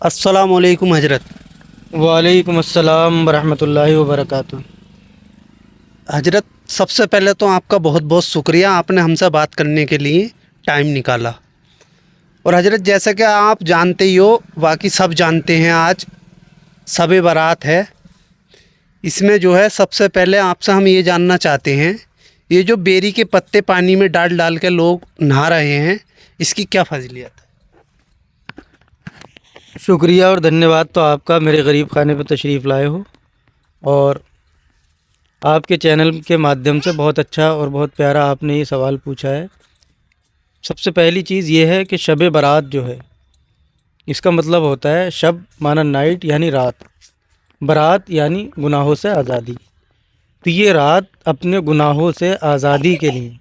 अस्सलाम वालेकुम हजरत। वालेकुम अस्सलाम वरहमतुल्लाहि वबरकातुहू। हजरत, सबसे पहले तो आपका बहुत बहुत शुक्रिया, आपने हमसे बात करने के लिए टाइम निकाला। और हजरत, जैसा कि आप जानते ही हो, बाकी सब जानते हैं, आज शब बारात है। इसमें जो है सबसे पहले आपसे हम ये जानना चाहते हैं, ये जो बेरी के पत्ते पानी में डाल डाल के लोग नहा रहे हैं, इसकी क्या फजीलियत है? शुक्रिया और धन्यवाद तो आपका मेरे गरीब खाने पर तशरीफ़ लाए हो, और आपके चैनल के माध्यम से बहुत अच्छा और बहुत प्यारा आपने ये सवाल पूछा है। सबसे पहली चीज़ ये है कि शब बारात जो है, इसका मतलब होता है शब माना नाइट यानी रात, बारात यानी गुनाहों से आज़ादी। तो ये रात अपने गुनाहों से आज़ादी के लिए,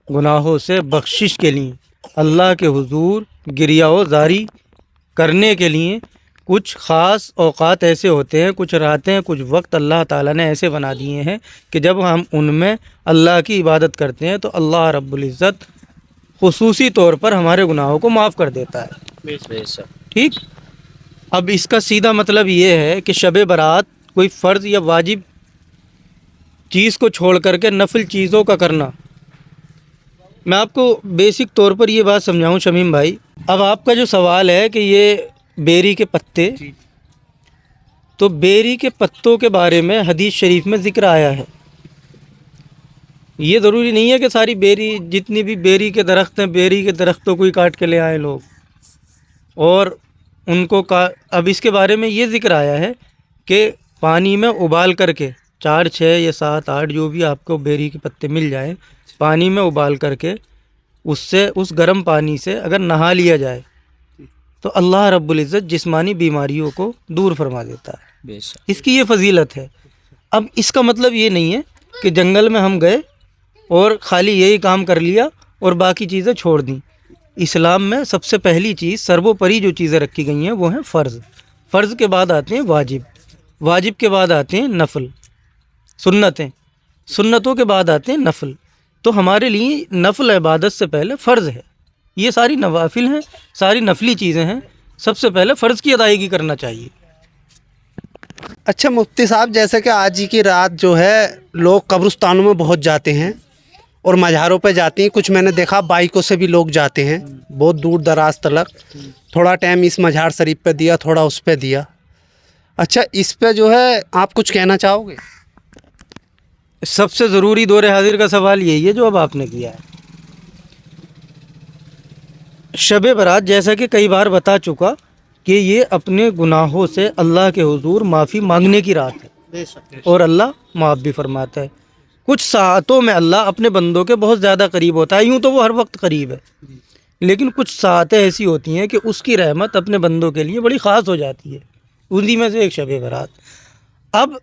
गुनाहों से बख्शिश के लिए, अल्लाह के हुजूर गिरिया जारी करने के लिए कुछ ख़ास औक़ात ऐसे होते हैं, कुछ रातें, कुछ वक्त अल्लाह ताला ने ऐसे बना दिए हैं कि जब हम उनमें अल्लाह की इबादत करते हैं तो अल्लाह रब्बुल इज़्ज़त खुसूसी तौर पर हमारे गुनाहों को माफ़ कर देता है। ठीक। अब इसका सीधा मतलब ये है कि शब बारात कोई फ़र्ज़ या वाजिब चीज़ को छोड़ करके नफिल चीज़ों का करना। मैं आपको बेसिक तौर पर ये बात समझाऊं शमीम भाई। अब आपका जो सवाल है कि ये बेरी के पत्ते, तो बेरी के पत्तों के बारे में हदीस शरीफ में ज़िक्र आया है। ये ज़रूरी नहीं है कि सारी बेरी, जितनी भी बेरी के दरख्त हैं, बेरी के दरख्तों को ही काट के ले आए लोग और उनको अब इसके बारे में ये ज़िक्र आया है कि पानी में उबाल करके 4, 6 या 7, 8 जो भी आपको बेरी के पत्ते मिल जाए, पानी में उबाल करके उससे, उस गर्म पानी से अगर नहा लिया जाए तो अल्लाह रब्बुल इज़्ज़त जिस्मानी बीमारियों को दूर फरमा देता है। इसकी ये फजीलत है। अब इसका मतलब ये नहीं है कि जंगल में हम गए और ख़ाली यही काम कर लिया और बाकी चीज़ें छोड़ दी। इस्लाम में सबसे पहली चीज़, सर्वोपरि जो चीज़ें रखी गई हैं वो हैं फ़र्ज़। फ़र्ज़ के बाद आते हैं वाजिब, वाजिब के बाद आते हैं नफल, सुन्नतें, सुन्नतों के बाद आते हैं नफल। तो हमारे लिए नफल इबादत से पहले फ़र्ज़ है। ये सारी नवाफिल हैं, सारी नफली चीज़ें हैं, सबसे पहले फ़र्ज़ की अदायगी करना चाहिए। अच्छा मुफ्ती साहब, जैसे कि आज ही की रात जो है लोग कब्रिस्तानों में बहुत जाते हैं और मज़ारों पे जाते हैं। कुछ मैंने देखा बाइकों से भी लोग जाते हैं बहुत दूर दराज तलक। थोड़ा टाइम इस मज़ार शरीफ पे दिया, थोड़ा उस पे दिया। अच्छा, इस पे जो है आप कुछ कहना चाहोगे? सबसे ज़रूरी दौर हाजिर का सवाल यही है जो अब आपने किया है। शब बारात, जैसा कि कई बार बता चुका, कि ये अपने गुनाहों से अल्लाह के हुजूर माफ़ी मांगने की रात है और अल्लाह माफ़ भी फरमाता है। कुछ सातों में अल्लाह अपने बंदों के बहुत ज़्यादा करीब होता है। यूँ तो वो हर वक्त करीब है, लेकिन कुछ सातें ऐसी होती हैं कि उसकी रहमत अपने बंदों के लिए बड़ी ख़ास हो जाती है। उन्हीं में से एक शब बारात। अब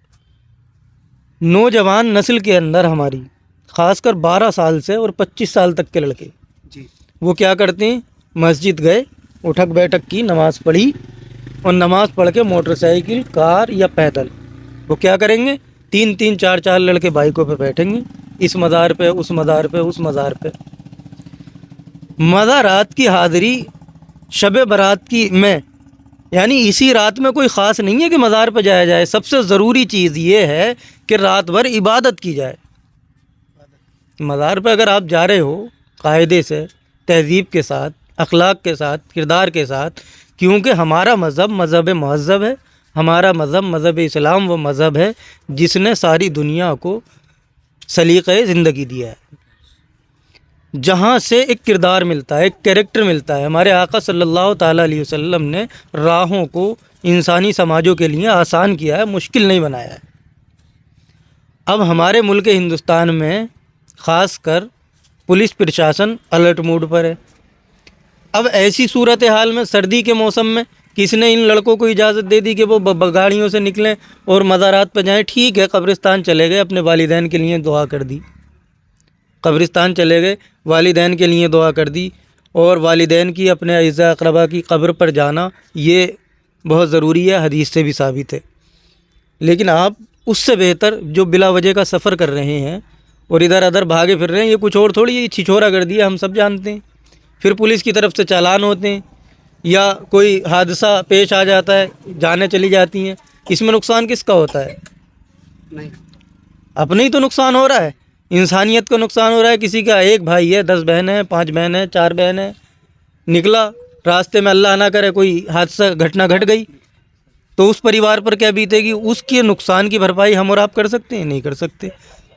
नौजवान नस्ल के अंदर हमारी, ख़ासकर 12 साल से और 25 साल तक के लड़के, वो क्या करते हैं, मस्जिद गए, उठक बैठक की, नमाज़ पढ़ी, और नमाज़ पढ़ के मोटरसाइकिल, कार या पैदल वो क्या करेंगे, 3-3, 4-4 लड़के बाइकों पे बैठेंगे, इस मज़ार पे, उस मज़ार पे, उस मज़ार पे। मज़ारात की हाज़िरी शब बारात की में, यानी इसी रात में कोई ख़ास नहीं है कि मज़ार पे जाया जाए। सबसे ज़रूरी चीज़ ये है कि रात भर इबादत की जाए। मज़ार पे अगर आप जा रहे हो कायदे से, तहज़ीब के साथ, अखलाक के साथ, किरदार के साथ, क्योंकि हमारा मज़हब मज़हब महज़ब है। हमारा मज़हब मज़हब इस्लाम वो मज़हब है जिसने सारी दुनिया को सलीक़े ज़िंदगी दिया है, जहाँ से एक किरदार मिलता है, एक कैरेक्टर मिलता है। हमारे आका सल्लल्लाहु ताला अलैहि वसल्लम ने राहों को इंसानी समाजों के लिए आसान किया है, मुश्किल नहीं बनाया है। अब हमारे मुल्क हिंदुस्तान में ख़ासकर पुलिस प्रशासन अलर्ट मोड पर है। अब ऐसी सूरत हाल में सर्दी के मौसम में किसने इन लड़कों को इजाज़त दे दी कि वो गाड़ियों से निकलें और मज़ारात पर जाएं? ठीक है, कब्रिस्तान चले गए, अपने वालिदैन के लिए दुआ कर दी, कब्रिस्तान चले गए, वालिदैन के लिए दुआ कर दी, और वालिदैन की, अपने अज़ा अक़रबा की कब्र पर जाना ये बहुत ज़रूरी है, हदीस से भी साबित है। लेकिन आप उससे बेहतर जो बिला वजह का सफ़र कर रहे हैं और इधर उधर भागे फिर रहे हैं, ये कुछ और थोड़ी, ये छिछोरा कर दिया, हम सब जानते हैं। फिर पुलिस की तरफ से चालान होते हैं, یا کوئی حادثہ پیش آ جاتا ہے، جانیں چلی جاتی ہیں، اس میں نقصان کس کا ہوتا ہے؟ نہیں، اپنے ہی تو نقصان ہو رہا ہے، انسانیت کا نقصان ہو رہا ہے. کسی کا ایک بھائی ہے، 10 بہن ہیں، 5 بہن ہیں، 4 بہن ہیں، نکلا راستے میں اللہ نہ کرے کوئی حادثہ گھٹنا گھٹ گئی تو اس پریوار پر کیا بیتے گی؟ اس کے نقصان کی بھرپائی ہم اور آپ کر سکتے ہیں؟ نہیں کر سکتے.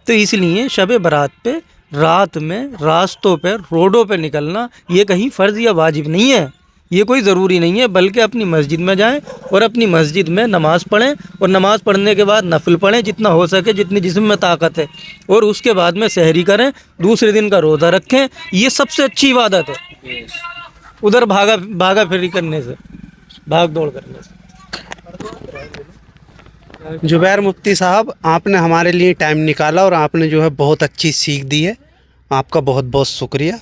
تو اس لیے شب برات پہ رات میں راستوں پہ روڈوں پہ نکلنا یہ کہیں فرض یا واجب نہیں ہے، یہ کوئی ضروری نہیں ہے، بلکہ اپنی مسجد میں جائیں اور اپنی مسجد میں نماز پڑھیں، اور نماز پڑھنے کے بعد نفل پڑھیں جتنا ہو سکے، جتنی جسم میں طاقت ہے، اور اس کے بعد میں سحری کریں، دوسرے دن کا روزہ رکھیں. یہ سب سے اچھی عبادت ہے ادھر بھاگا پھری کرنے سے، بھاگ دوڑ کرنے سے. زبیر مفتی صاحب، آپ نے ہمارے لیے ٹائم نکالا اور آپ نے جو ہے بہت اچھی سیکھ دی ہے. آپ کا بہت بہت شکریہ.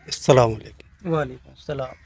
السلام علیکم. وعلیکم السلام.